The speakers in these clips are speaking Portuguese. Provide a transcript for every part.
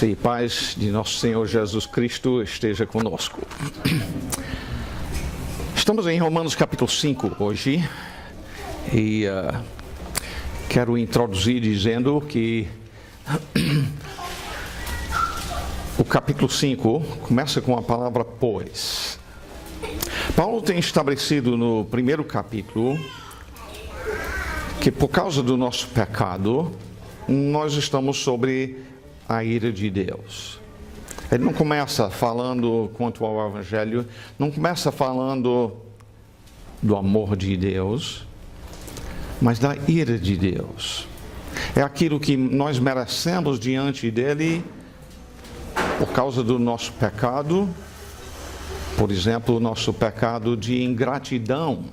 E paz de nosso Senhor Jesus Cristo esteja conosco. Estamos em Romanos capítulo 5 hoje e quero introduzir dizendo que o capítulo 5 começa com a palavra pois. Paulo tem estabelecido no primeiro capítulo que por causa do nosso pecado nós estamos sobre a ira de Deus. Ele não começa falando quanto ao Evangelho, não começa falando do amor de Deus, mas da ira de Deus. É aquilo que nós merecemos diante dele por causa do nosso pecado, por exemplo, o nosso pecado de ingratidão,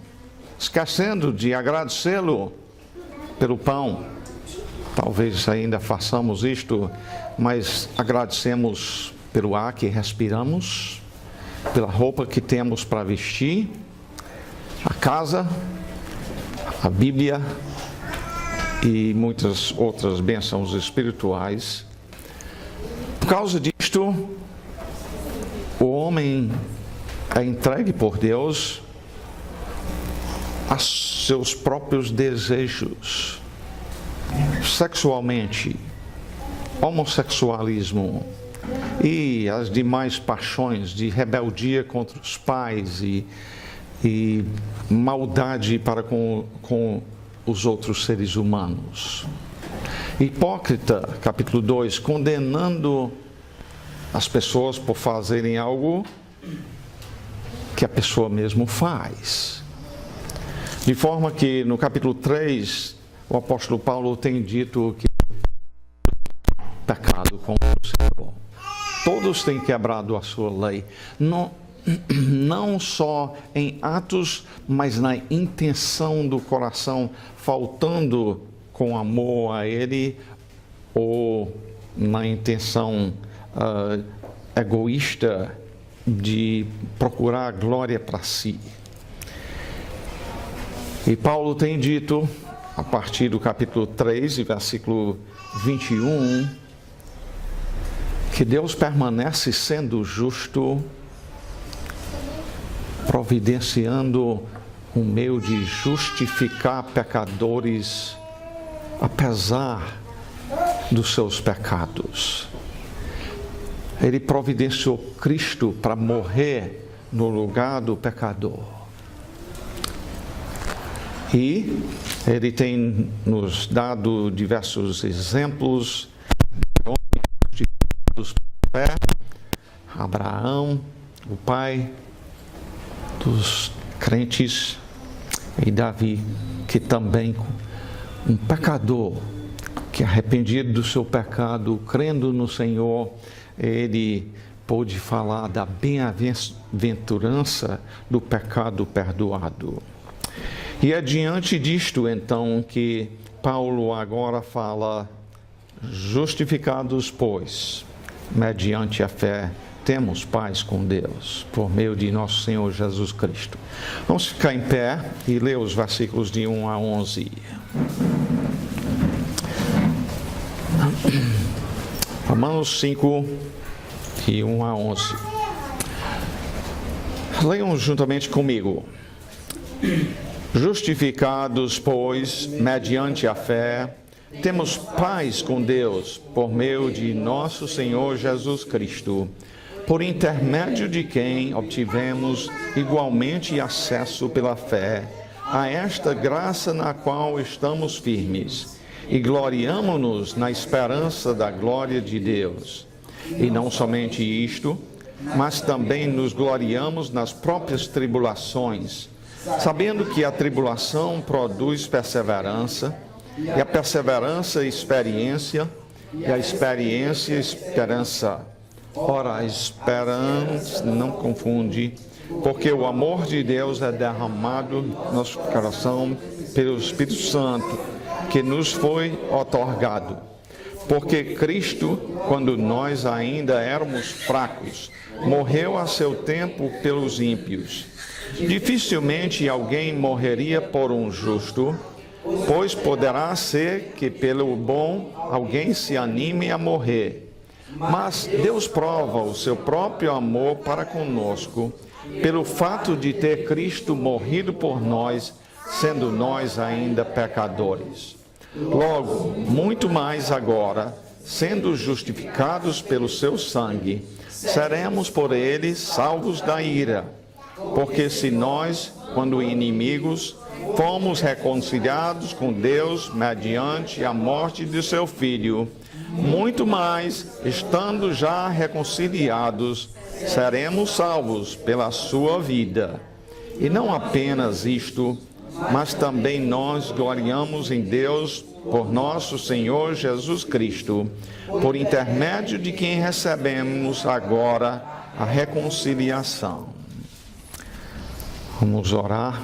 esquecendo de agradecê-lo pelo pão. Talvez ainda façamos isto, mas agradecemos pelo ar que respiramos, pela roupa que temos para vestir, a casa, a Bíblia e muitas outras bênçãos espirituais. Por causa disto, o homem é entregue por Deus a seus próprios desejos, sexualmente, homossexualismo e as demais paixões de rebeldia contra os pais e maldade para com os outros seres humanos. Hipócrita, capítulo 2, condenando as pessoas por fazerem algo que a pessoa mesmo faz. De forma que no capítulo 3, o apóstolo Paulo tem dito que pecado contra o Senhor. Todos têm quebrado a sua lei. Não só em atos, mas na intenção do coração, faltando com amor a Ele, ou na intenção egoísta de procurar glória para si. E Paulo tem dito, a partir do capítulo 3, versículo 21, que Deus permanece sendo justo, providenciando um meio de justificar pecadores, apesar dos seus pecados. Ele providenciou Cristo para morrer no lugar do pecador. E ele tem nos dado diversos exemplos de homens justificados por fé, Abraão, o pai dos crentes, e Davi, que também, um pecador, que arrependido do seu pecado, crendo no Senhor, ele pôde falar da bem-aventurança do pecado perdoado. E é diante disto, então, que Paulo agora fala: justificados, pois, mediante a fé, temos paz com Deus, por meio de nosso Senhor Jesus Cristo. Vamos ficar em pé e ler os versículos de 1 a 11. Romanos 5, de 1 a 11. Leiam juntamente comigo. Justificados, pois, mediante a fé, temos paz com Deus, por meio de nosso Senhor Jesus Cristo, por intermédio de quem obtivemos igualmente acesso pela fé a esta graça na qual estamos firmes, e gloriamo-nos na esperança da glória de Deus. E não somente isto, mas também nos gloriamos nas próprias tribulações, sabendo que a tribulação produz perseverança, e a perseverança, experiência, e a experiência, esperança. Ora, a esperança não confunde, porque o amor de Deus é derramado no nosso coração pelo Espírito Santo, que nos foi outorgado. Porque Cristo, quando nós ainda éramos fracos, morreu a seu tempo pelos ímpios. Dificilmente alguém morreria por um justo, pois poderá ser que pelo bom alguém se anime a morrer. Mas Deus prova o seu próprio amor para conosco pelo fato de ter Cristo morrido por nós, sendo nós ainda pecadores. Logo, muito mais agora, sendo justificados pelo seu sangue, seremos por ele salvos da ira. Porque se nós, quando inimigos, fomos reconciliados com Deus mediante a morte de seu Filho, muito mais, estando já reconciliados, seremos salvos pela sua vida. E não apenas isto, mas também nós gloriamos em Deus por nosso Senhor Jesus Cristo, por intermédio de quem recebemos agora a reconciliação. Vamos orar.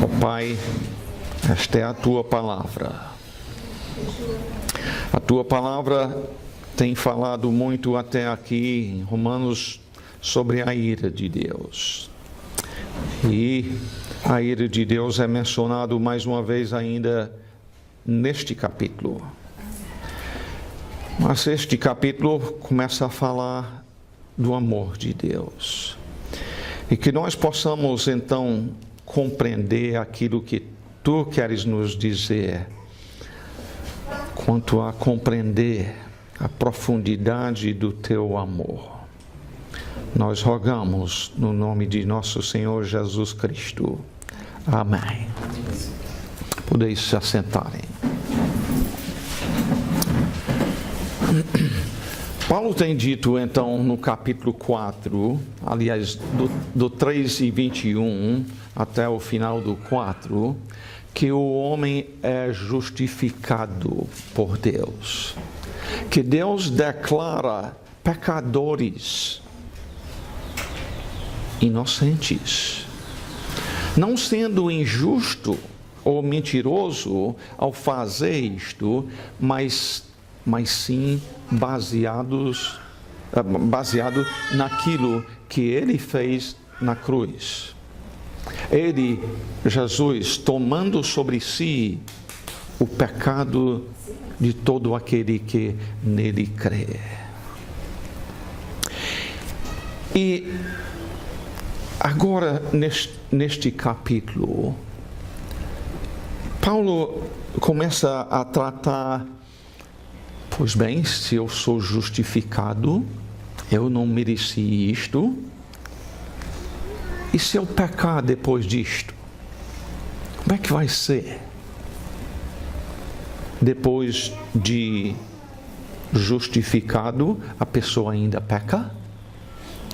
Ó Pai, esta é a Tua palavra. A Tua palavra tem falado muito até aqui em Romanos sobre a ira de Deus. E a ira de Deus é mencionado mais uma vez ainda neste capítulo. Mas este capítulo começa a falar do amor de Deus. E que nós possamos então compreender aquilo que Tu queres nos dizer quanto a compreender a profundidade do Teu amor. Nós rogamos no nome de nosso Senhor Jesus Cristo. Amém. Podeis se assentarem. Paulo tem dito, então, no capítulo 4, aliás, do 3:21 até o final do 4, que o homem é justificado por Deus. Que Deus declara pecadores inocentes, não sendo injusto ou mentiroso ao fazer isto, mas sim baseado naquilo que Ele fez na cruz. Ele, Jesus, tomando sobre si o pecado de todo aquele que nele crê. E agora, neste capítulo, Paulo começa a tratar, pois bem, se eu sou justificado, eu não mereci isto, e se eu pecar depois disto, como é que vai ser? Depois de justificado, a pessoa ainda peca?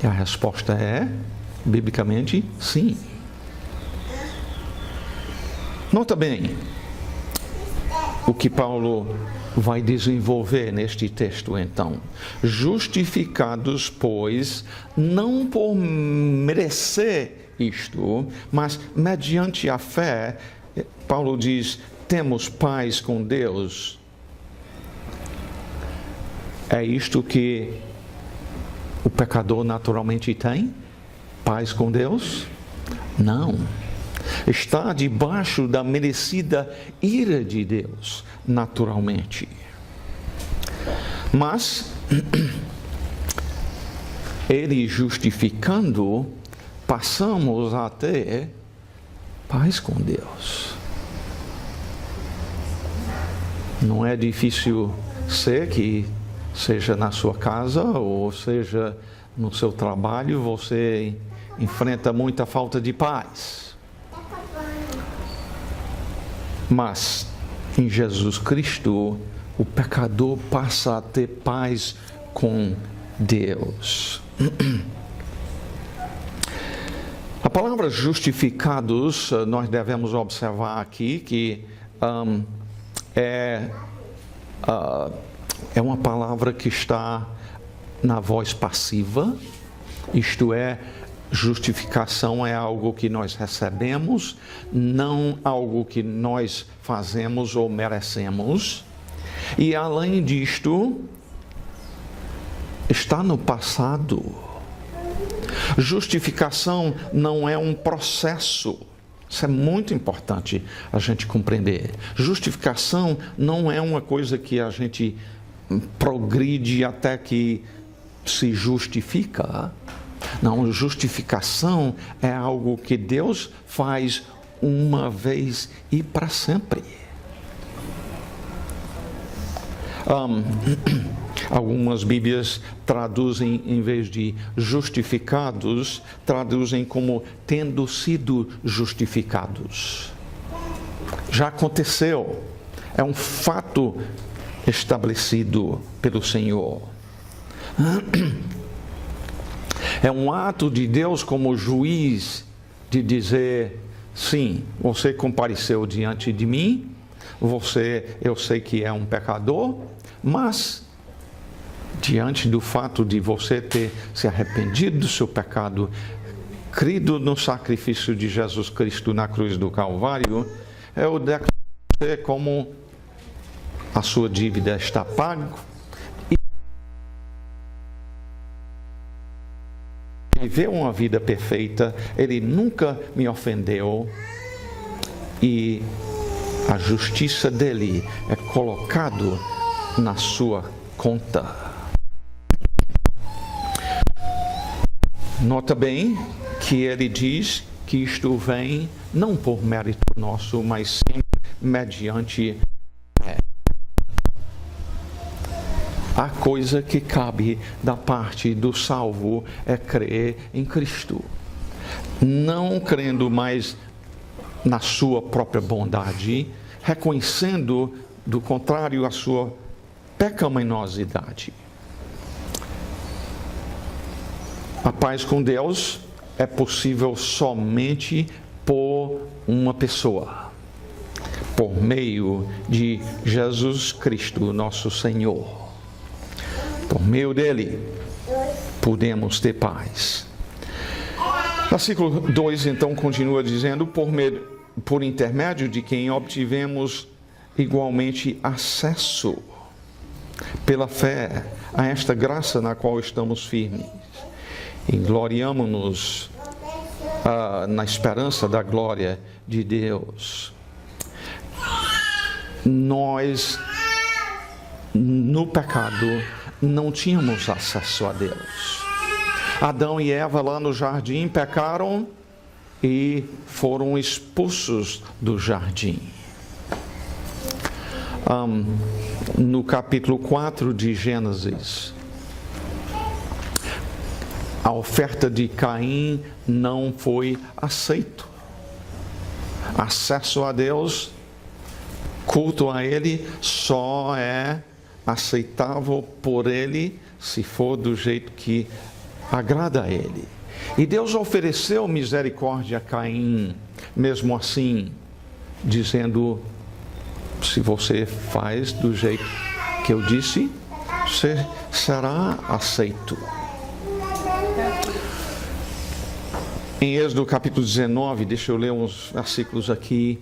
E a resposta é, biblicamente, sim. Nota bem o que Paulo vai desenvolver neste texto, então. Justificados, pois, não por merecer isto, mas mediante a fé, Paulo diz, temos paz com Deus. É isto que o pecador naturalmente tem? Paz com Deus? Não. Está debaixo da merecida ira de Deus, naturalmente. Mas, Ele justificando, passamos a ter paz com Deus. Não é difícil ser que, seja na sua casa ou seja no seu trabalho, você enfrenta muita falta de paz. Mas, em Jesus Cristo, o pecador passa a ter paz com Deus. A palavra justificados, nós devemos observar aqui que é uma palavra que está na voz passiva, isto é, justificação é algo que nós recebemos, não algo que nós fazemos ou merecemos. E além disto, está no passado. Justificação não é um processo. Isso é muito importante a gente compreender. Justificação não é uma coisa que a gente progride até que se justifica. Não, justificação é algo que Deus faz uma vez e para sempre. Algumas Bíblias traduzem, em vez de justificados, traduzem como tendo sido justificados. Já aconteceu, é um fato estabelecido pelo Senhor. É um ato de Deus como juiz de dizer: sim, você compareceu diante de mim, eu sei que é um pecador, mas diante do fato de você ter se arrependido do seu pecado, crido no sacrifício de Jesus Cristo na cruz do Calvário, eu declaro você como a sua dívida está paga e viveu uma vida perfeita, ele nunca me ofendeu e a justiça dele é colocado na sua conta. Nota bem que ele diz que isto vem não por mérito nosso, mas sempre mediante a coisa que cabe da parte do salvo é crer em Cristo, não crendo mais na sua própria bondade, reconhecendo, do contrário, a sua pecaminosidade. A paz com Deus é possível somente por uma pessoa, por meio de Jesus Cristo, nosso Senhor. Por meio dele, podemos ter paz. Versículo 2, então, continua dizendo: por intermédio de quem obtivemos igualmente acesso, pela fé, a esta graça na qual estamos firmes. E gloriamo-nos na esperança da glória de Deus. Nós, no pecado, não tínhamos acesso a Deus. Adão e Eva lá no jardim pecaram e foram expulsos do jardim. No capítulo 4 de Gênesis, a oferta de Caim não foi aceito. Acesso a Deus, culto a Ele, só é aceitável por Ele se for do jeito que agrada a Ele. E Deus ofereceu misericórdia a Caim, mesmo assim, dizendo: se você faz do jeito que eu disse, você será aceito. Em Êxodo capítulo 19, deixa eu ler uns versículos aqui,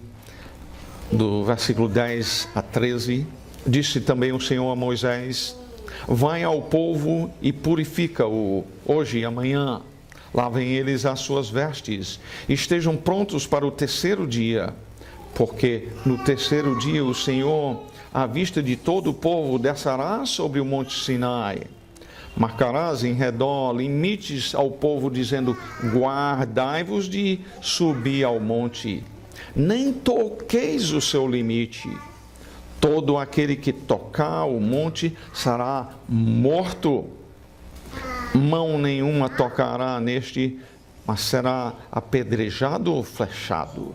do versículo 10 a 13, disse também o Senhor a Moisés: vai ao povo e purifica-o hoje e amanhã, lavem eles as suas vestes, estejam prontos para o terceiro dia, porque no terceiro dia o Senhor, à vista de todo o povo, descerá sobre o monte Sinai. Marcarás em redor limites ao povo, dizendo: guardai-vos de subir ao monte, nem toqueis o seu limite. Todo aquele que tocar o monte será morto. Mão nenhuma tocará neste, mas será apedrejado ou flechado.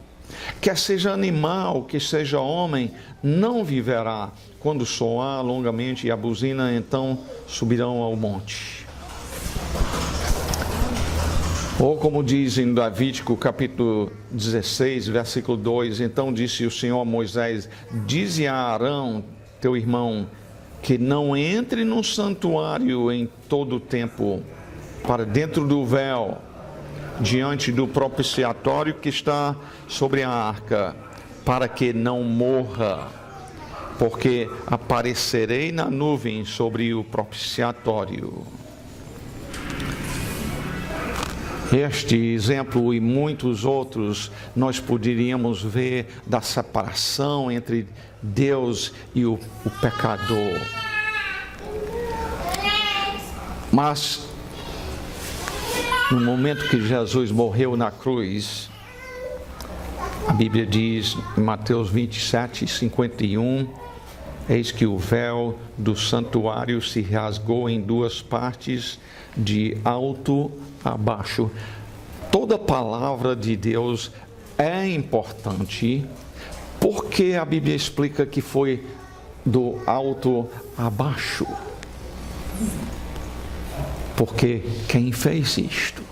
Quer seja animal, que seja homem, não viverá. Quando soar longamente a buzina, então subirão ao monte. Ou como diz em Levítico capítulo 16, versículo 2, então disse o Senhor a Moisés: dize a Arão, teu irmão, que não entre no santuário em todo o tempo, para dentro do véu, diante do propiciatório que está sobre a arca, para que não morra, porque aparecerei na nuvem sobre o propiciatório. Este exemplo e muitos outros nós poderíamos ver da separação entre Deus e o pecador. Mas, no momento que Jesus morreu na cruz, a Bíblia diz em Mateus 27:51, eis que o véu do santuário se rasgou em duas partes, de alto a baixo. Toda palavra de Deus é importante, porque a Bíblia explica que foi do alto a baixo. Porque quem fez isto?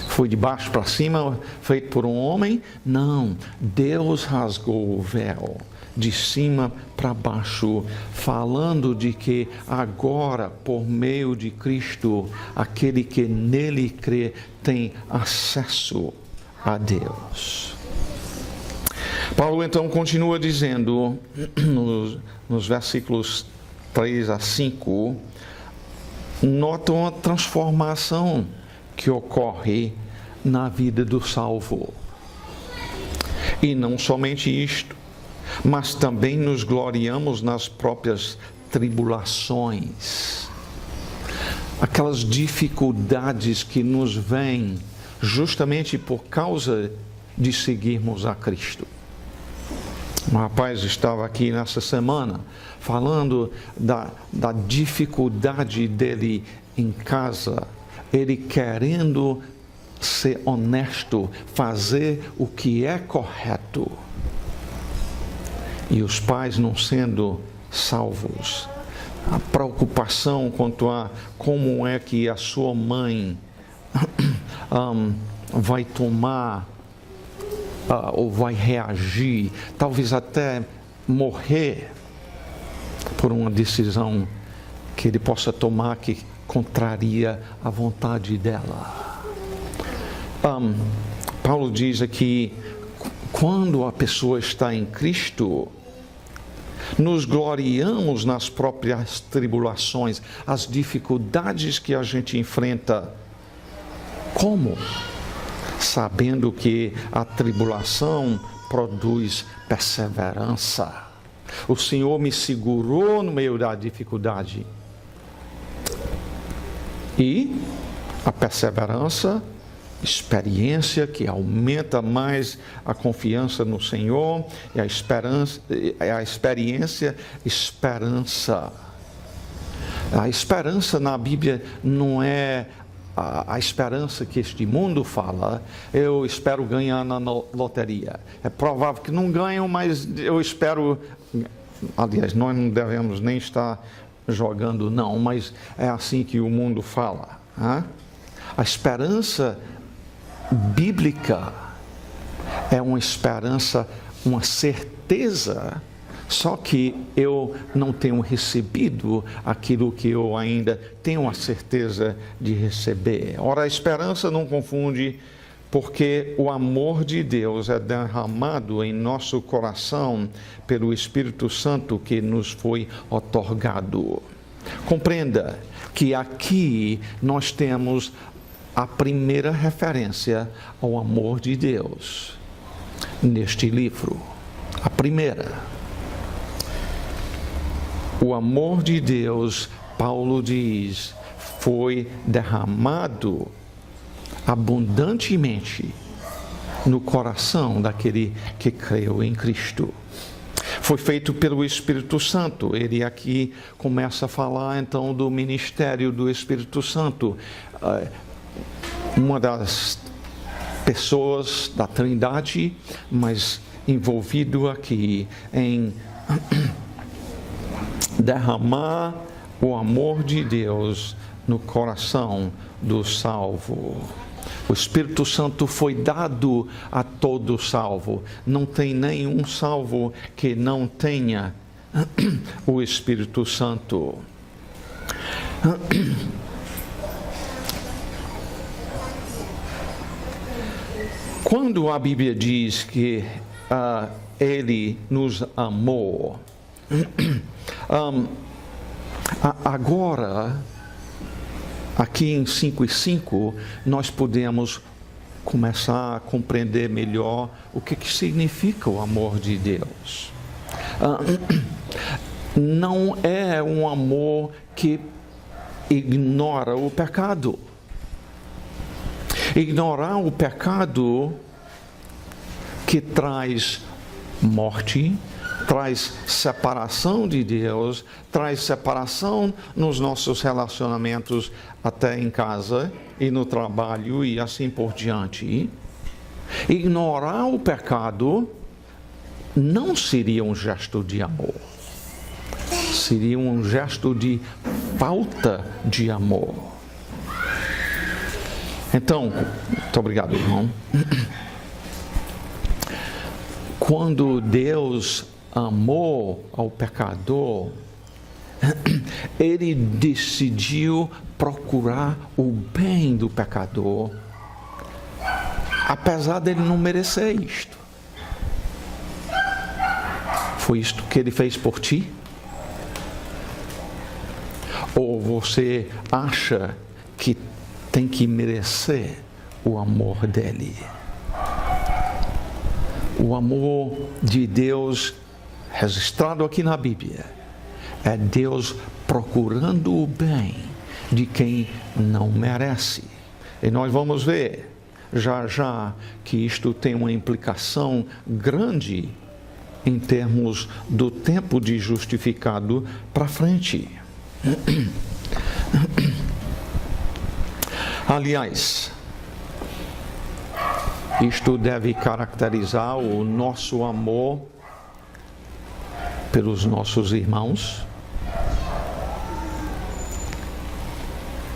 Foi de baixo para cima, feito por um homem? Não, Deus rasgou o véu de cima para baixo, falando de que agora, por meio de Cristo, aquele que nele crê tem acesso a Deus. Paulo então continua dizendo, nos versículos 3 a 5, nota uma transformação que ocorre na vida do salvo. E não somente isto, mas também nos gloriamos nas próprias tribulações. Aquelas dificuldades que nos vêm justamente por causa de seguirmos a Cristo. Um rapaz estava aqui nessa semana falando da dificuldade dele em casa, ele querendo ser honesto, fazer o que é correto, e os pais não sendo salvos. A preocupação quanto a como é que a sua mãe vai tomar ou vai reagir, talvez até morrer por uma decisão que ele possa tomar que contraria a vontade dela. Paulo diz aqui, quando a pessoa está em Cristo, nos gloriamos nas próprias tribulações, as dificuldades que a gente enfrenta. Como? Sabendo que a tribulação produz perseverança. O Senhor me segurou no meio da dificuldade. E a perseverança, experiência que aumenta mais a confiança no Senhor, e a experiência, esperança. A esperança na Bíblia não é a esperança que este mundo fala. Eu espero ganhar na loteria. É provável que não ganho, mas eu espero. Aliás, nós não devemos nem estar jogando, não, mas é assim que o mundo fala. Hein? A esperança bíblica é uma esperança, uma certeza, só que eu não tenho recebido aquilo que eu ainda tenho a certeza de receber. Ora, a esperança não confunde, porque o amor de Deus é derramado em nosso coração pelo Espírito Santo que nos foi outorgado. Compreenda que aqui nós temos a primeira referência ao amor de Deus neste livro. A primeira. O amor de Deus, Paulo diz, foi derramado abundantemente no coração daquele que creu em Cristo. Foi feito pelo Espírito Santo. Ele aqui começa a falar então do ministério do Espírito Santo. Uma das pessoas da Trindade, mas envolvido aqui em derramar o amor de Deus no coração do salvo. O Espírito Santo foi dado a todo salvo. Não tem nenhum salvo que não tenha o Espírito Santo. Quando a Bíblia diz que Ele nos amou, agora, aqui em 5:5, nós podemos começar a compreender melhor o que significa o amor de Deus. Não é um amor que ignora o pecado. Ignorar o pecado que traz morte, traz separação de Deus, traz separação nos nossos relacionamentos, até em casa e no trabalho e assim por diante. Ignorar o pecado não seria um gesto de amor, seria um gesto de falta de amor. Então, muito obrigado, irmão. Quando Deus amou ao pecador, Ele decidiu procurar o bem do pecador, apesar dele não merecer isto. Foi isto que Ele fez por ti? Ou você acha que tem que merecer o amor dele? O amor de Deus, registrado aqui na Bíblia, é Deus procurando o bem de quem não merece. E nós vamos ver já já que isto tem uma implicação grande em termos do tempo de justificado para frente. Aliás, isto deve caracterizar o nosso amor pelos nossos irmãos,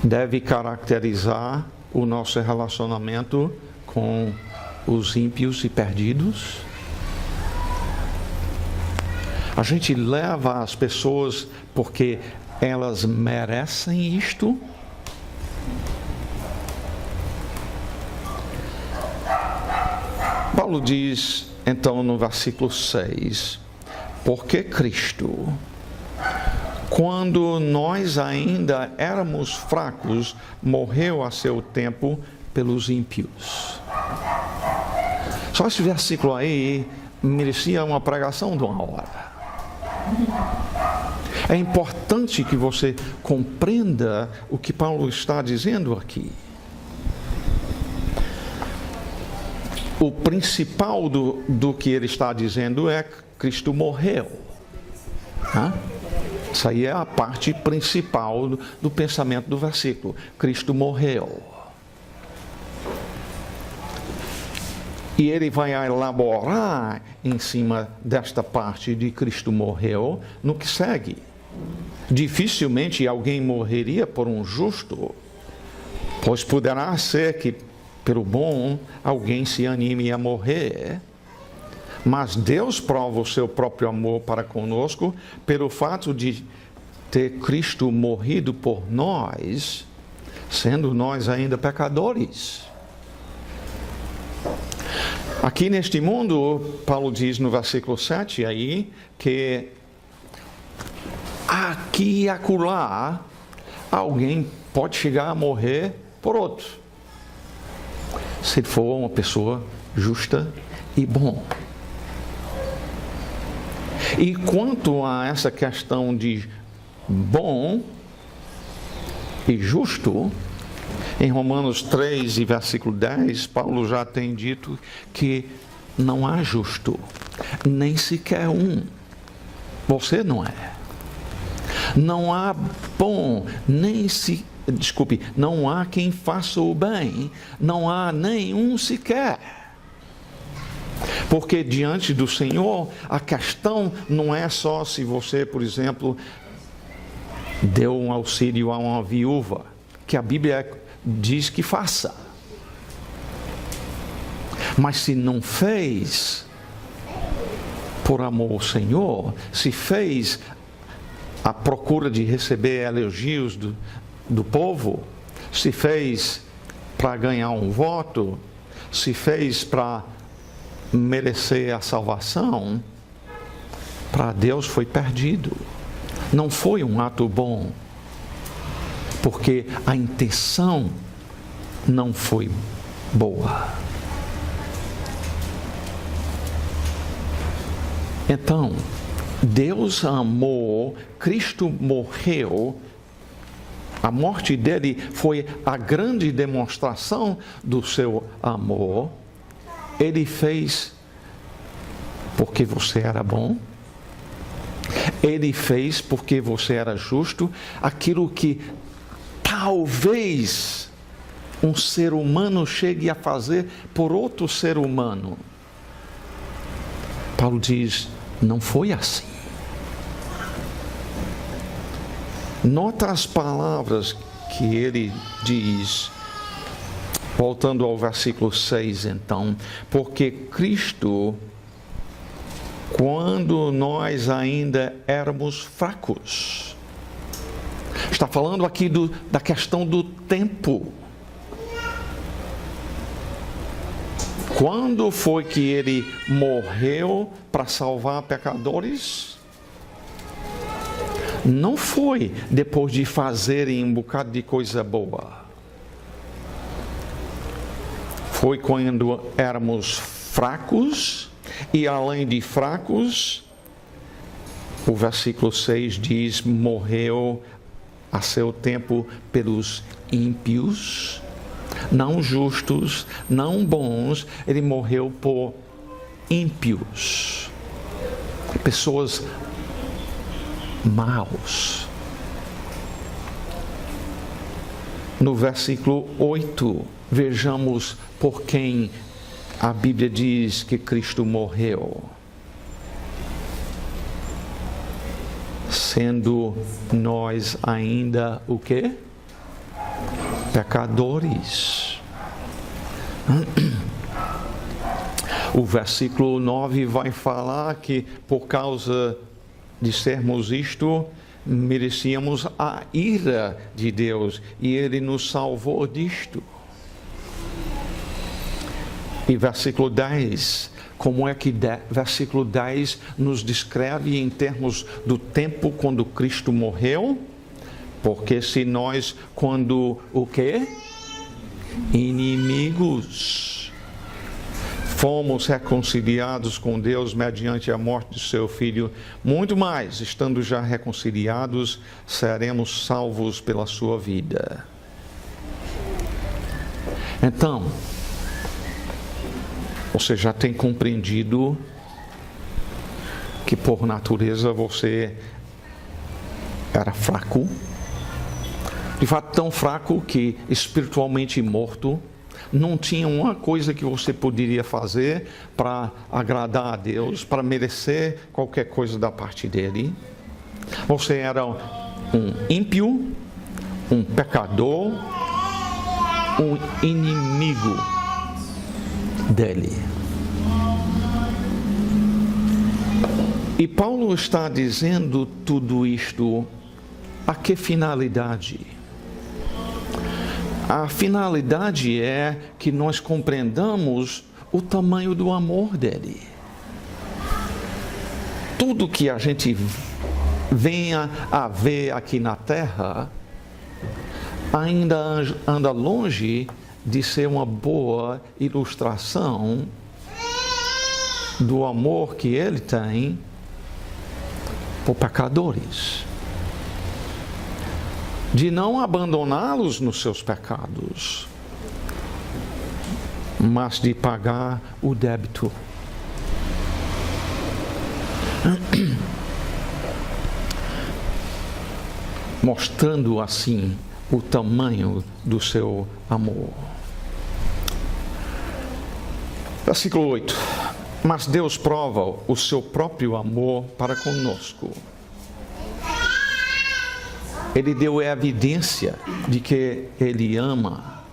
deve caracterizar o nosso relacionamento com os ímpios e perdidos. A gente leva as pessoas porque elas merecem isto. Paulo diz, então, no versículo 6, porque Cristo, quando nós ainda éramos fracos, morreu a seu tempo pelos ímpios. Só esse versículo aí merecia uma pregação de uma hora. É importante que você compreenda o que Paulo está dizendo aqui. O principal do que ele está dizendo é que Cristo morreu. Isso aí é a parte principal do pensamento do versículo. Cristo morreu. E ele vai elaborar em cima desta parte de Cristo morreu no que segue. Dificilmente alguém morreria por um justo, pois poderá ser que pelo bom alguém se anime a morrer. Mas Deus prova o seu próprio amor para conosco pelo fato de ter Cristo morrido por nós, sendo nós ainda pecadores. Aqui neste mundo, Paulo diz no versículo 7 aí, que aqui e acolá alguém pode chegar a morrer por outro, se for uma pessoa justa e bom. E quanto a essa questão de bom e justo, em Romanos 3 e versículo 10, Paulo já tem dito que não há justo, nem sequer um. Você não é. Não há bom, não há quem faça o bem, não há nenhum sequer. Porque diante do Senhor, a questão não é só se você, por exemplo, deu um auxílio a uma viúva, que a Bíblia diz que faça. Mas se não fez por amor ao Senhor, se fez à procura de receber elogios do povo, se fez para ganhar um voto, se fez para merecer a salvação, para Deus foi perdido. Não foi um ato bom, porque a intenção não foi boa. Então, Deus amou, Cristo morreu A morte dele foi a grande demonstração do seu amor. Ele fez porque você era bom. Ele fez porque você era justo. Aquilo que talvez um ser humano chegue a fazer por outro ser humano. Paulo diz, não foi assim. Nota as palavras que ele diz, voltando ao versículo 6 então, porque Cristo, quando nós ainda éramos fracos, está falando aqui da questão do tempo. Quando foi que ele morreu para salvar pecadores? Não foi depois de fazerem um bocado de coisa boa. Foi quando éramos fracos, e além de fracos, o versículo 6 diz, morreu a seu tempo pelos ímpios, não justos, não bons, ele morreu por ímpios, pessoas maus. No versículo 8, vejamos por quem a Bíblia diz que Cristo morreu. Sendo nós ainda o quê? Pecadores. O versículo 9 vai falar que por causa de sermos isto, merecíamos a ira de Deus, e Ele nos salvou disto. E versículo 10, como é que versículo 10 nos descreve em termos do tempo quando Cristo morreu? Porque se nós, quando o quê? Inimigos, fomos reconciliados com Deus mediante a morte de seu Filho, muito mais, estando já reconciliados, seremos salvos pela sua vida. Então, você já tem compreendido que por natureza você era fraco, de fato tão fraco que espiritualmente morto, não tinha uma coisa que você poderia fazer para agradar a Deus, para merecer qualquer coisa da parte dele. Você era um ímpio, um pecador, um inimigo dele. E Paulo está dizendo tudo isto a que finalidade? A finalidade é que nós compreendamos o tamanho do amor dele. Tudo que a gente venha a ver aqui na terra ainda anda longe de ser uma boa ilustração do amor que ele tem por pecadores, de não abandoná-los nos seus pecados, mas de pagar o débito. Mostrando assim o tamanho do seu amor. Versículo 8. Mas Deus prova o seu próprio amor para conosco. Ele deu evidência de que Ele ama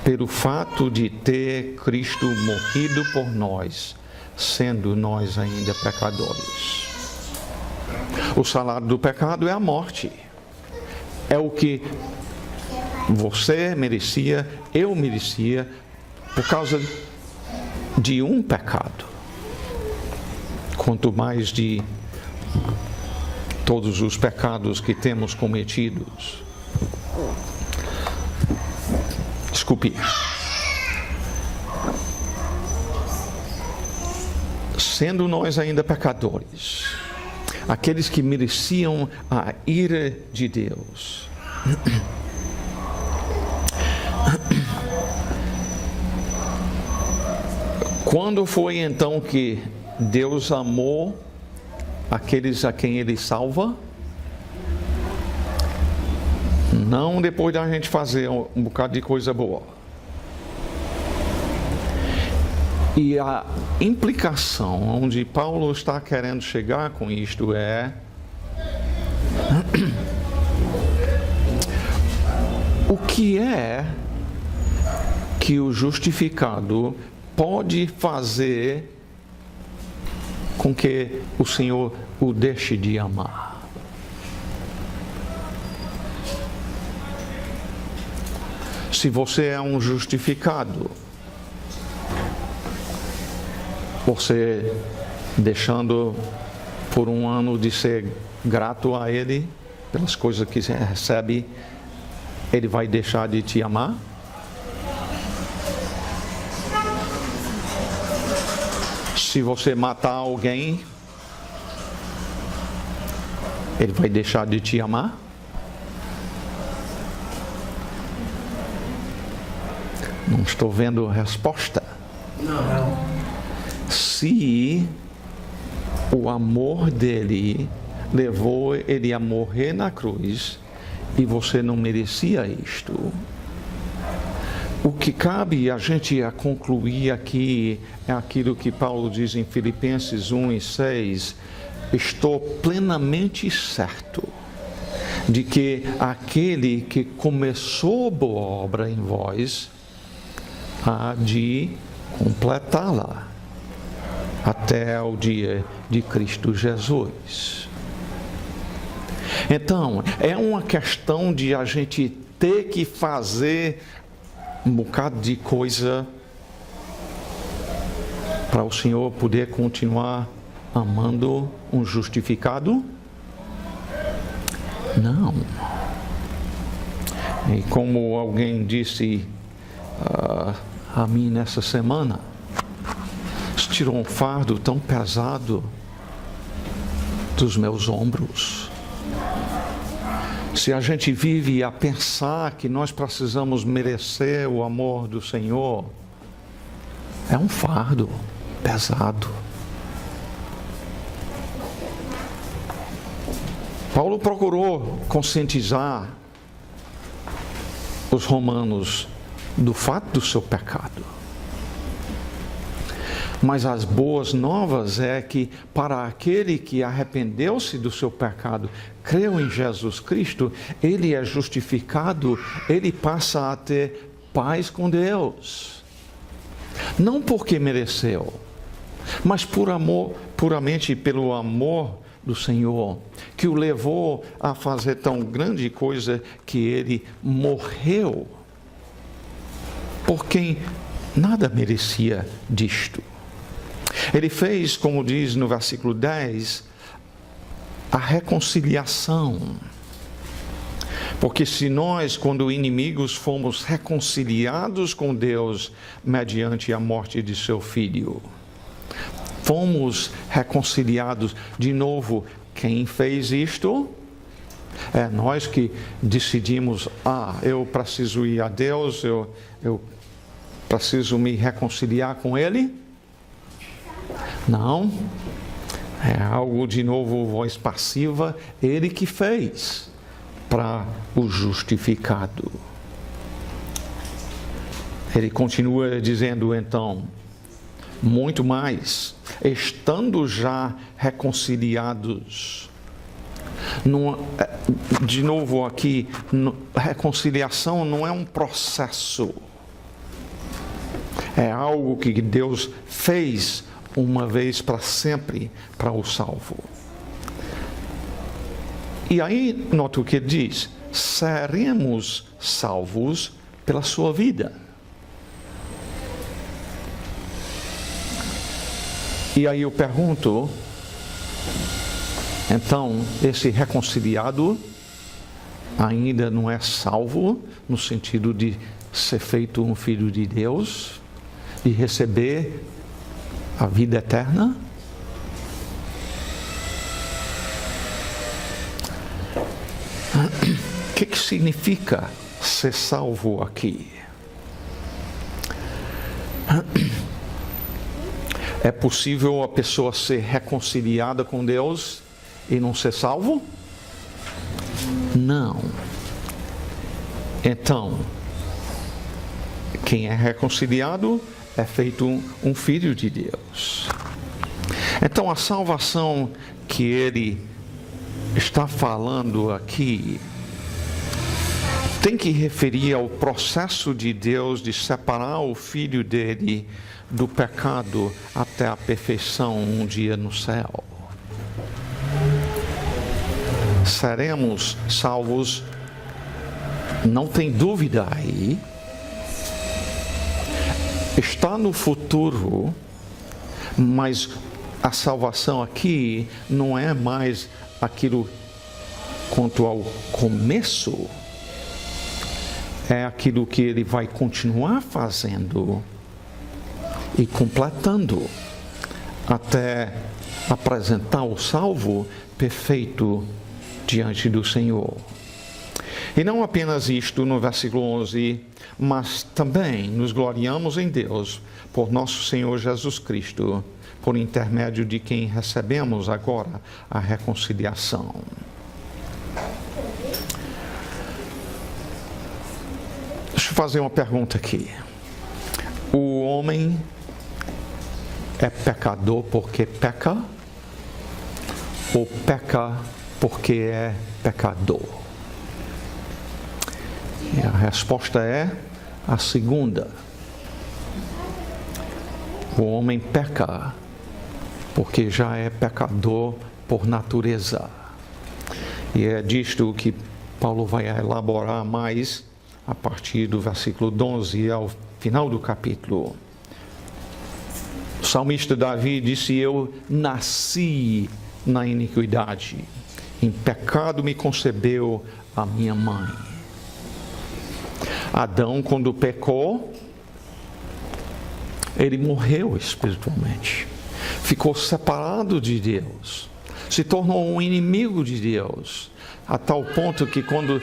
pelo fato de ter Cristo morrido por nós, sendo nós ainda pecadores. O salário do pecado é a morte. É o que você merecia, eu merecia, por causa de um pecado. Quanto mais de todos os pecados que temos cometidos. Desculpe. Sendo nós ainda pecadores, aqueles que mereciam a ira de Deus, Quando foi então que Deus amou aqueles a quem Ele salva? Não depois da gente fazer um bocado de coisa boa. E a implicação onde Paulo está querendo chegar com isto é: o que é que o justificado pode fazer com que o Senhor o deixe de amar? Se você é um justificado, você deixando por um ano de ser grato a Ele pelas coisas que você recebe, Ele vai deixar de te amar? Se você matar alguém, Ele vai deixar de te amar? Não estou vendo a resposta. Não. Se o amor dele levou ele a morrer na cruz e você não merecia isto, o que cabe a gente a concluir aqui é aquilo que Paulo diz em Filipenses 1:6: estou plenamente certo de que aquele que começou boa obra em vós há de completá-la até o dia de Cristo Jesus. Então, é uma questão de a gente ter que fazer um bocado de coisa para o Senhor poder continuar amando um justificado? Não. E como alguém disse a mim nessa semana, tirou um fardo tão pesado dos meus ombros. Se a gente vive a pensar que nós precisamos merecer o amor do Senhor, é um fardo pesado. Paulo procurou conscientizar os romanos do fato do seu pecado. Mas as boas novas é que para aquele que arrependeu-se do seu pecado, creu em Jesus Cristo, ele é justificado, ele passa a ter paz com Deus. Não porque mereceu, mas por amor, puramente pelo amor do Senhor, que o levou a fazer tão grande coisa que ele morreu por quem nada merecia disto. Ele fez, como diz no versículo 10, a reconciliação. Porque se nós, quando inimigos, fomos reconciliados com Deus mediante a morte de seu Filho, fomos reconciliados de novo. Quem fez isto? É nós que decidimos, eu preciso ir a Deus, eu preciso me reconciliar com Ele? Não, é algo de novo, voz passiva, Ele que fez para o justificado. Ele continua dizendo então, muito mais, estando já reconciliados. De novo aqui, reconciliação não é um processo, é algo que Deus fez uma vez para sempre para o salvo. E aí, nota o que ele diz: seremos salvos pela sua vida. E aí eu pergunto, então, esse reconciliado ainda não é salvo no sentido de ser feito um filho de Deus e receber a vida eterna? que significa ser salvo aqui? É possível a pessoa ser reconciliada com Deus e não ser salvo? Não. Então, quem é reconciliado é feito um filho de Deus. Então, a salvação que ele está falando aqui tem que referir ao processo de Deus de separar o filho dele do pecado até a perfeição um dia no céu. Seremos salvos, não tem dúvida aí. Está no futuro, mas a salvação aqui não é mais aquilo quanto ao começo, é aquilo que ele vai continuar fazendo e completando até apresentar o salvo perfeito diante do Senhor. E não apenas isto no versículo 11, mas também nos gloriamos em Deus por nosso Senhor Jesus Cristo, por intermédio de quem recebemos agora a reconciliação. Deixa eu fazer uma pergunta aqui. O homem é pecador porque peca? Ou peca porque é pecador? E a resposta é a segunda. O homem peca porque já é pecador por natureza. E é disto que Paulo vai elaborar mais a partir do versículo 11 ao final do capítulo. O salmista Davi disse: eu nasci na iniquidade, em pecado me concebeu a minha mãe. Adão, quando pecou, ele morreu espiritualmente, ficou separado de Deus, se tornou um inimigo de Deus, a tal ponto que quando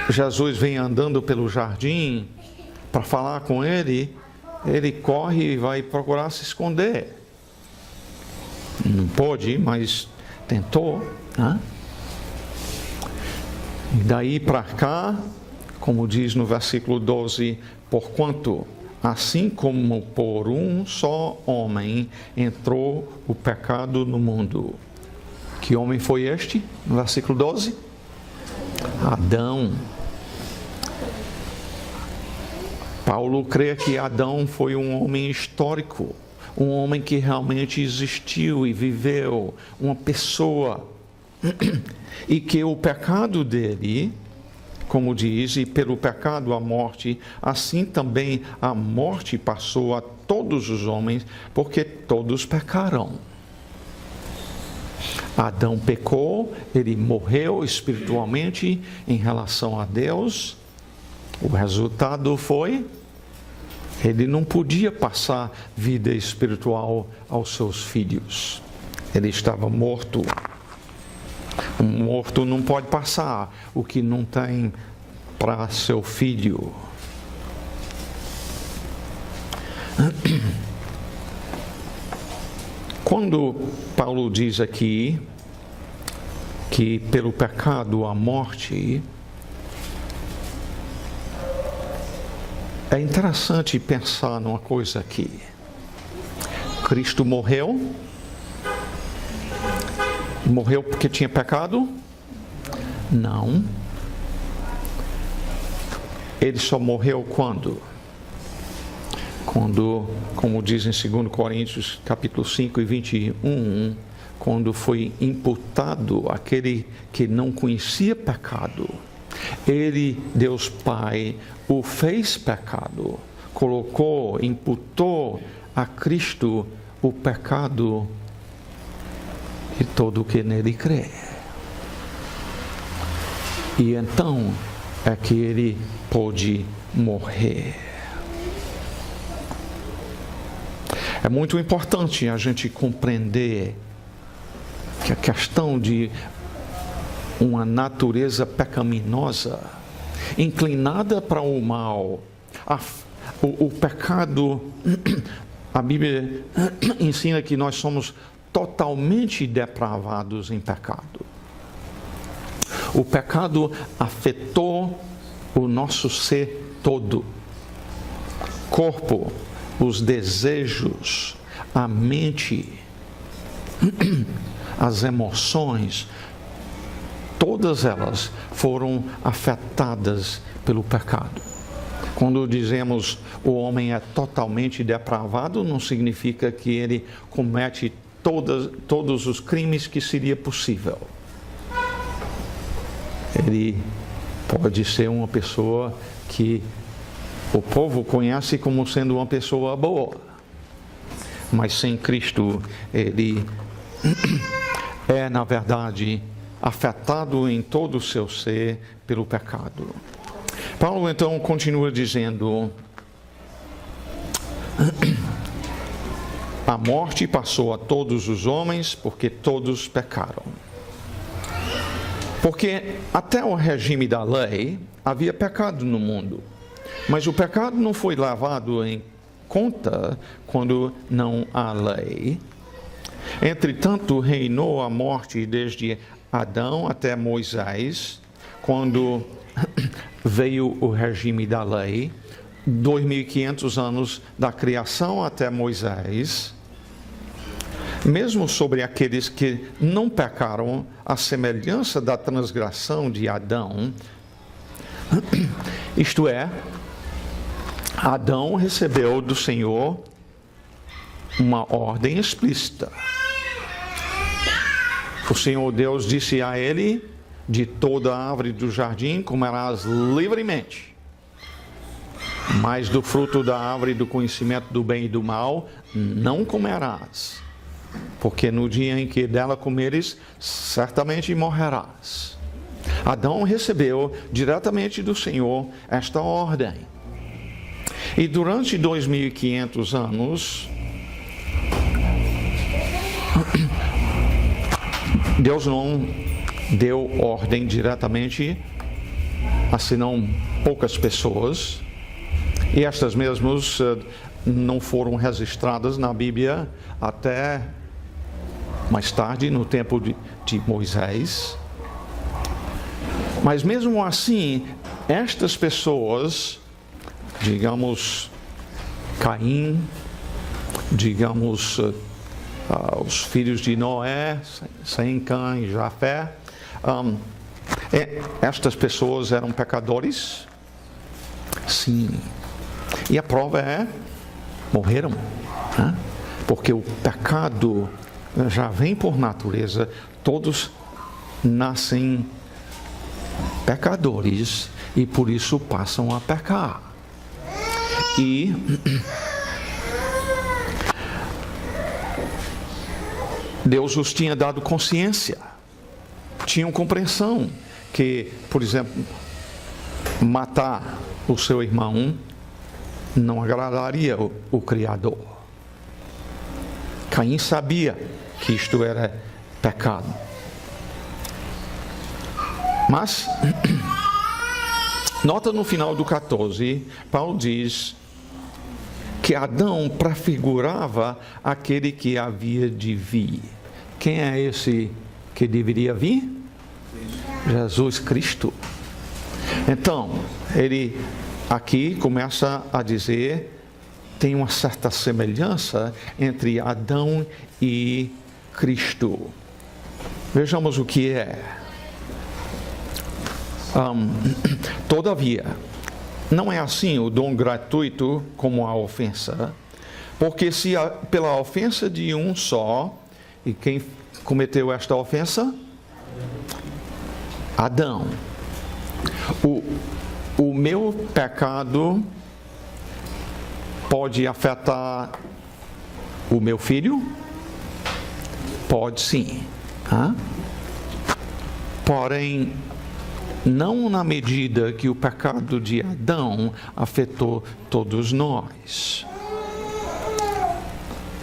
Jesus vem andando pelo jardim para falar com ele, ele corre e vai procurar se esconder. Não pôde, mas tentou, né? E daí para cá, como diz no versículo 12, porquanto, assim como por um só homem entrou o pecado no mundo. Que homem foi este? No versículo 12? Adão. Paulo crê que Adão foi um homem histórico, um homem que realmente existiu e viveu, uma pessoa, e que o pecado dele, como diz, e pelo pecado a morte, assim também a morte passou a todos os homens, porque todos pecaram. Adão pecou, ele morreu espiritualmente em relação a Deus. O resultado foi, ele não podia passar vida espiritual aos seus filhos. Ele estava morto. Um morto não pode passar o que não tem para seu filho. Quando Paulo diz aqui que pelo pecado a morte, é interessante pensar numa coisa aqui. Cristo morreu. Morreu porque tinha pecado? Não. Ele só morreu quando? Quando, como diz em 2 Coríntios, capítulo 5 e 21, quando foi imputado aquele que não conhecia pecado, ele, Deus Pai, o fez pecado, colocou, imputou a Cristo o pecado de todo o que nele crê. E então é que ele pôde morrer. É muito importante a gente compreender que a questão de uma natureza pecaminosa, inclinada para o mal. O pecado, a Bíblia ensina que nós somos totalmente depravados em pecado. O pecado afetou o nosso ser todo. Corpo, os desejos, a mente, as emoções, todas elas foram afetadas pelo pecado. Quando dizemos o homem é totalmente depravado, não significa que ele comete todos os crimes que seria possível. Ele pode ser uma pessoa que o povo conhece como sendo uma pessoa boa, mas sem Cristo ele é, na verdade, afetado em todo o seu ser pelo pecado. Paulo então continua dizendo: a morte passou a todos os homens porque todos pecaram. Porque até o regime da lei havia pecado no mundo, mas o pecado não foi levado em conta quando não há lei. Entretanto, reinou a morte desde Adão até Moisés, quando veio o regime da lei, 2.500 anos da criação até Moisés. Mesmo sobre aqueles que não pecaram, a semelhança da transgressão de Adão, isto é, Adão recebeu do Senhor uma ordem explícita. O Senhor Deus disse a ele: de toda a árvore do jardim comerás livremente, mas do fruto da árvore do conhecimento do bem e do mal não comerás, porque no dia em que dela comeres, certamente morrerás. Adão recebeu diretamente do Senhor esta ordem. E durante 2.500 anos, Deus não deu ordem diretamente a senão poucas pessoas, e estas mesmas não foram registradas na Bíblia até mais tarde, no tempo de Moisés. Mas mesmo assim, estas pessoas, digamos Caim, digamos os filhos de Noé, Sem, Cã e Jafé, estas pessoas eram pecadores? Sim. E a prova é, morreram, né? Porque o pecado já vem por natureza, todos nascem pecadores e por isso passam a pecar. E Deus os tinha dado consciência, tinham compreensão que, por exemplo, matar o seu irmão não agradaria o Criador. Caim sabia que isto era pecado. Mas, nota no final do 14, Paulo diz que Adão prefigurava aquele que havia de vir. Quem é esse que deveria vir? Jesus Cristo. Então, ele aqui começa a dizer, tem uma certa semelhança entre Adão e Cristo. Vejamos o que é. Todavia, não é assim o dom gratuito como a ofensa, porque se pela ofensa de um só, e quem cometeu esta ofensa? Adão. O meu pecado pode afetar o meu filho? Pode sim. Porém, não na medida que o pecado de Adão afetou todos nós.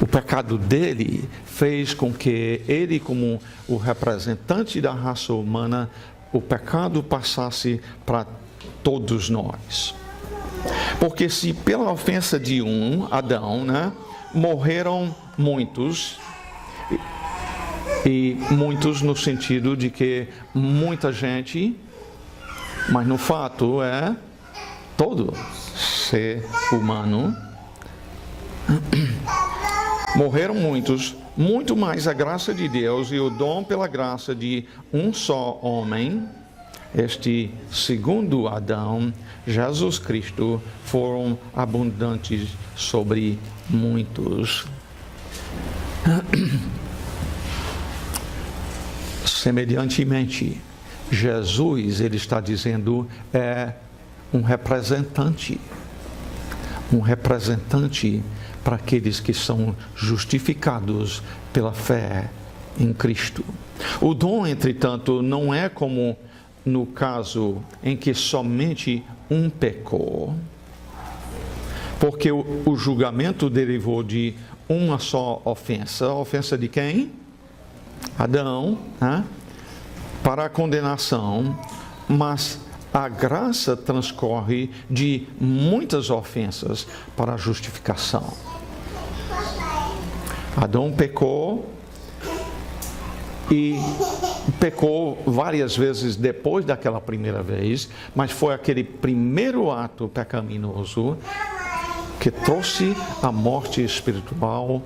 O pecado dele fez com que ele, como o representante da raça humana, o pecado passasse para todos nós. Porque se pela ofensa de Adão, morreram muitos, e muitos no sentido de que muita gente, mas no fato é todo ser humano, morreram muitos, muito mais a graça de Deus e o dom pela graça de um só homem, este segundo Adão, Jesus Cristo, foram abundantes sobre muitos. Semelhantemente, Jesus, ele está dizendo, é um representante para aqueles que são justificados pela fé em Cristo. O dom, entretanto, não é como no caso em que somente um pecou, porque o julgamento derivou de uma só ofensa. A ofensa de quem? Adão, para a condenação, mas a graça transcorre de muitas ofensas para a justificação. Adão pecou e pecou várias vezes depois daquela primeira vez, mas foi aquele primeiro ato pecaminoso que trouxe a morte espiritual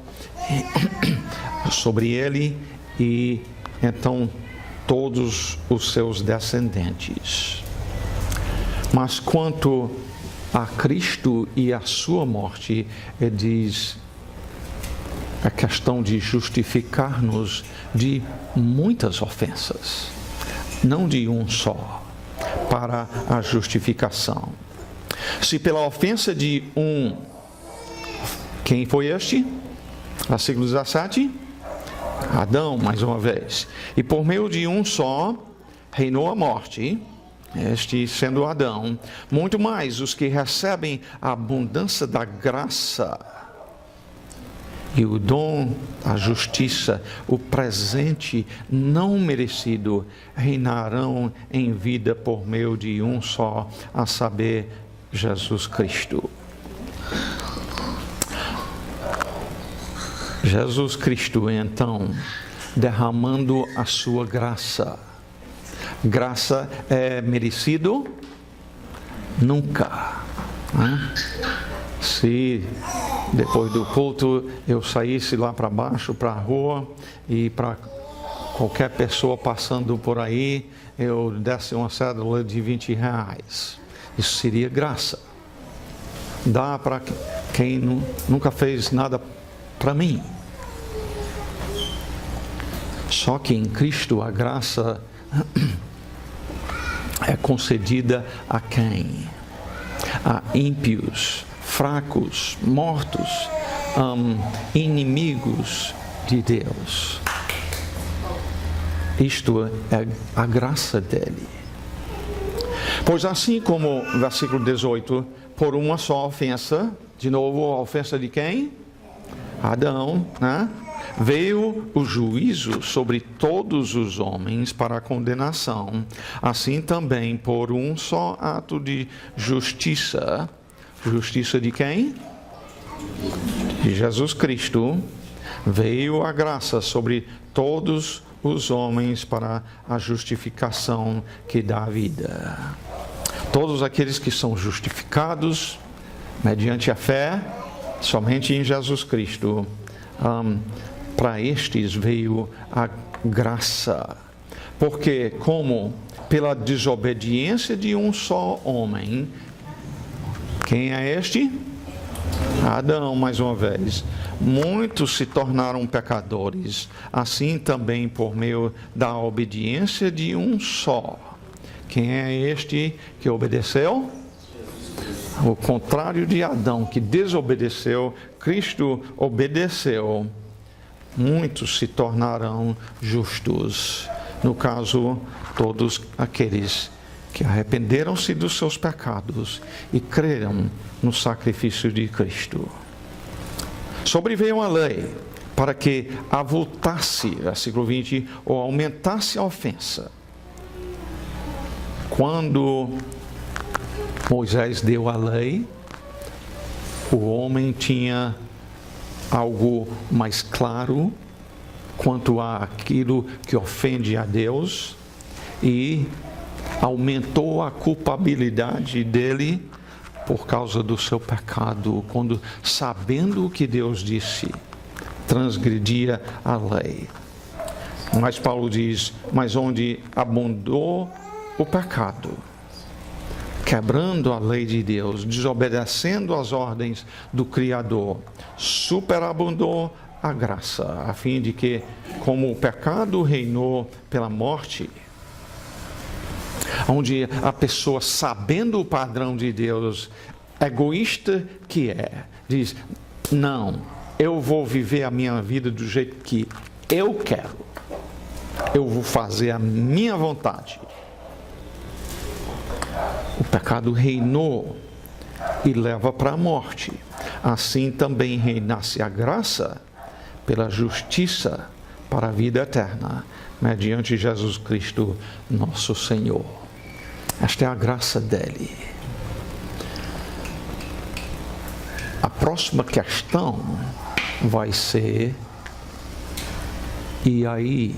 sobre ele e então todos os seus descendentes. Mas quanto a Cristo e a sua morte, ele diz a questão de justificar-nos de muitas ofensas, não de um só, para a justificação. Se pela ofensa de quem foi este? Versículo 17. Adão, mais uma vez. E por meio de um só, reinou a morte, este sendo Adão, muito mais os que recebem a abundância da graça e o dom, a justiça, o presente não merecido, reinarão em vida por meio de um só, a saber, Jesus Cristo. Jesus Cristo, então, derramando a sua graça. Graça é merecido? Nunca. Se depois do culto eu saísse lá para baixo, para a rua, e para qualquer pessoa passando por aí, eu desse uma cédula de R$20. Isso seria graça. Dá para quem nunca fez nada para mim. Só que em Cristo a graça é concedida a quem? A ímpios, fracos, mortos, inimigos de Deus. Isto é a graça dele. Pois assim como, versículo 18, por uma só ofensa, de novo a ofensa de quem? Adão, veio o juízo sobre todos os homens para a condenação, assim também por um só ato de justiça. Justiça de quem? De Jesus Cristo. Veio a graça sobre todos os homens para a justificação que dá vida. Todos aqueles que são justificados mediante a fé, somente em Jesus Cristo, para estes veio a graça. Porque como pela desobediência de um só homem, quem é este? Adão, mais uma vez. Muitos se tornaram pecadores, assim também por meio da obediência de um só. Quem é este que obedeceu? O contrário de Adão, que desobedeceu, Cristo obedeceu. Muitos se tornarão justos. No caso, todos aqueles que arrependeram-se dos seus pecados e creram no sacrifício de Cristo. Sobreveio a lei para que avultasse, versículo 20, ou aumentasse a ofensa. Quando Moisés deu a lei, o homem tinha algo mais claro quanto àquilo que ofende a Deus e aumentou a culpabilidade dele por causa do seu pecado, quando, sabendo o que Deus disse, transgredia a lei. Mas Paulo diz, mas onde abundou o pecado, quebrando a lei de Deus, desobedecendo às ordens do Criador, superabundou a graça, a fim de que, como o pecado reinou pela morte, onde a pessoa, sabendo o padrão de Deus, egoísta que é, diz, não, eu vou viver a minha vida do jeito que eu quero, eu vou fazer a minha vontade. O pecado reinou e leva para a morte. Assim também reinasse a graça pela justiça para a vida eterna, mediante Jesus Cristo, nosso Senhor. Esta é a graça dele. A próxima questão vai ser, e aí,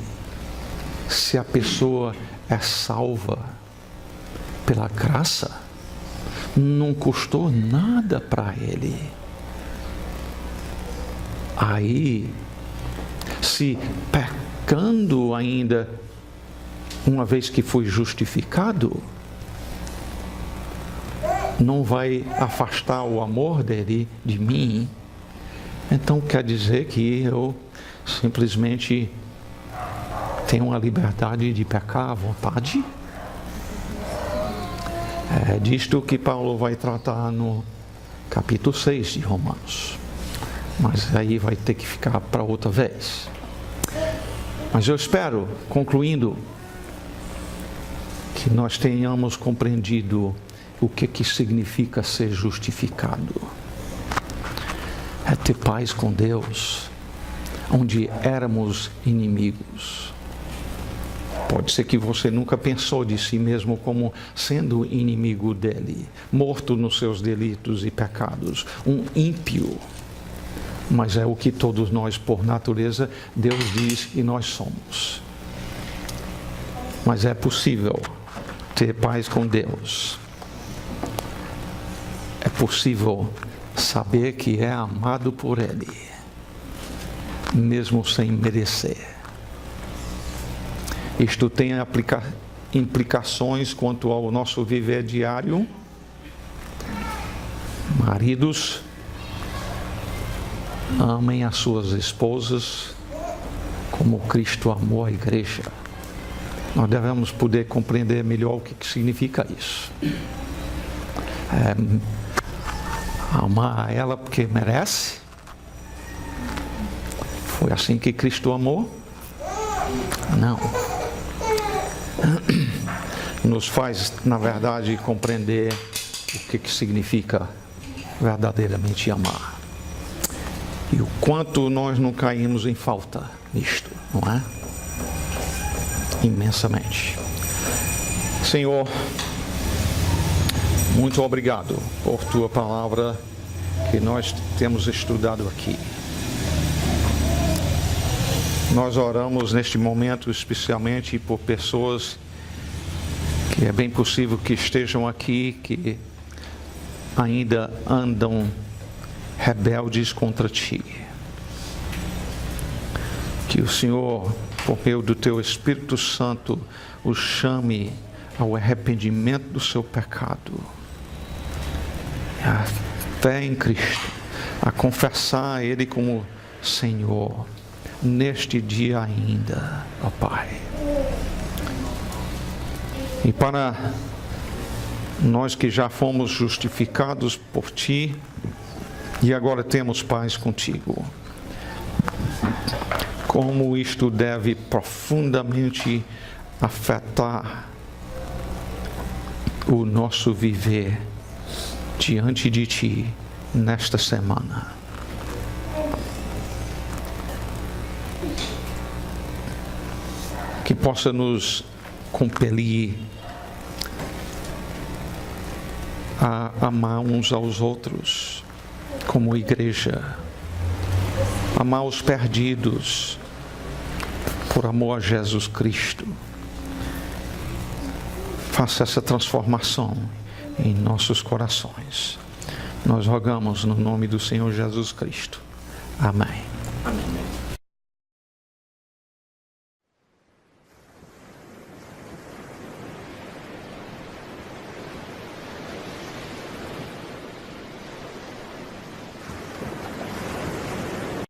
se a pessoa é salva pela graça, não custou nada para ele. Aí, se pecando ainda, uma vez que foi justificado, não vai afastar o amor dele de mim, então quer dizer que eu simplesmente tenho a liberdade de pecar à vontade? É disto que Paulo vai tratar no capítulo 6 de Romanos. Mas aí vai ter que ficar para outra vez. Mas eu espero, concluindo, que nós tenhamos compreendido o que significa ser justificado. É ter paz com Deus, onde éramos inimigos. Pode ser que você nunca pensou de si mesmo como sendo inimigo dele, morto nos seus delitos e pecados, um ímpio. Mas é o que todos nós, por natureza, Deus diz que nós somos. Mas é possível ter paz com Deus. É possível saber que é amado por Ele, mesmo sem merecer. Isto tem implicações quanto ao nosso viver diário. Maridos, amem as suas esposas como Cristo amou a igreja. Nós devemos poder compreender melhor o que significa isso. Amar ela porque merece. Foi assim que Cristo amou? Não. Nos faz, na verdade, compreender o que significa verdadeiramente amar. E o quanto nós não caímos em falta nisto, não é? Imensamente. Senhor, muito obrigado por tua palavra que nós temos estudado aqui. Nós oramos neste momento especialmente por pessoas que é bem possível que estejam aqui, que ainda andam rebeldes contra ti. Que o Senhor, por meio do teu Espírito Santo, os chame ao arrependimento do seu pecado, a fé em Cristo, a confessar a Ele como Senhor, neste dia ainda, ó Pai. E para nós que já fomos justificados por Ti e agora temos paz contigo, como isto deve profundamente afetar o nosso viver diante de Ti nesta semana. que possa nos compelir a amar uns aos outros como igreja, amar os perdidos por amor a Jesus Cristo. Faça essa transformação em nossos corações. Nós rogamos no nome do Senhor Jesus Cristo. Amém.